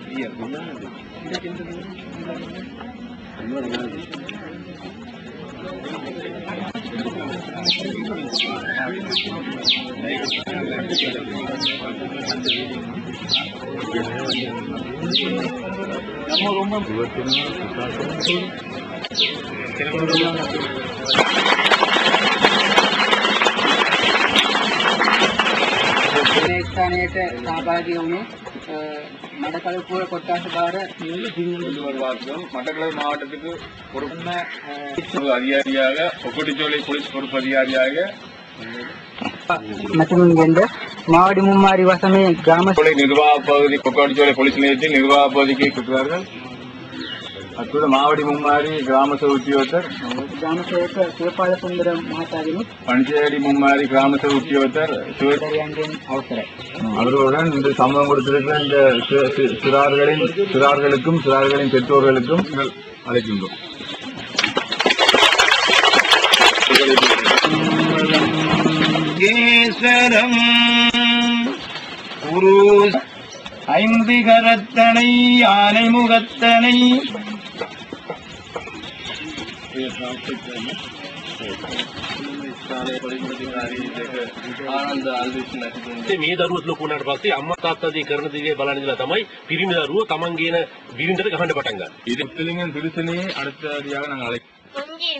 Iya, benar. स्थानीයට සහභාගී වුණේ මඩකලපුව කොට්ටාස බාර மட்டக்களப்பு மாவட்டத்துக்கு பொறுப்பு அதிகாரியாக ஒக்கட்டிச்சோலை போலீஸ் பொறுப்பு அதிகாரியாக මතුරුන්ගෙන්ද මාවඩි මුම්මාරි වසමේ ග්‍රාම நிர்வாக பகுதி கொக்கட்டிச்சோலை போலீஸ் நிலையத்தில் நிர்வாக பகுதிக்கு கொடுக்கிறார்கள். அத்துடன் மாவடி மும்மாரி கிராம சபை உத்தியோகத்தர் ග්‍රාම සේවක සිවපාල සුන්දර මහතාගෙනි பஞ்சேடி மும்மாரி கிராம சபை உத்தியோகத்தர் සිවදරයන්ගෙන් අවසරයි. அவர்களுடன் இந்த சம்பவம் கொடுத்திருக்கிற இந்த சிறார்களுக்கும் சிறார்களின் பெற்றோர்களுக்கும் அழைக்கின்றோம். ஈஸ்வரம் குரு ஐந்து கரத்தனை யானை முகத்தனை මේ දරුවත් ලොකු වුණාට පස්සේ අම්මා තාත්තාදී කරන දේ බලන ඉඳලා තමයි පිරිමි දරුවෝ තමන් ගේන බිරිඳට ගහන්න පටන් ගන්න. இது முத்துலிங்கன் திருத்தணியை அடுத்தபடியாக நாங்கள் அழைக்கிறோம்.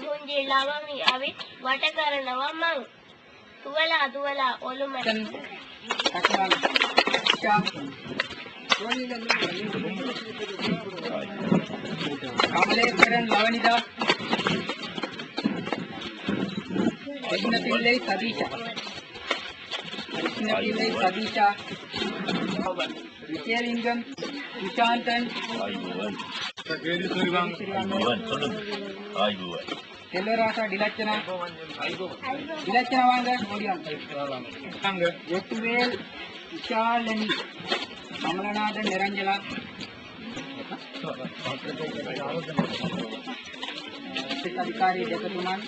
හුංජි ලවමි අවිත් වට කරනවා මං තුවලා දුවලා ඔළුම කමලේශ්වරන් ලවනිදා कृष्णपिल्लै सदीशा विजयलिंगम सुशांतन तेल्लरासा डिलच्चना वांग वेट्टुवेल विशालनी कमलनाथन निरंजला अधिकारी जगतुमान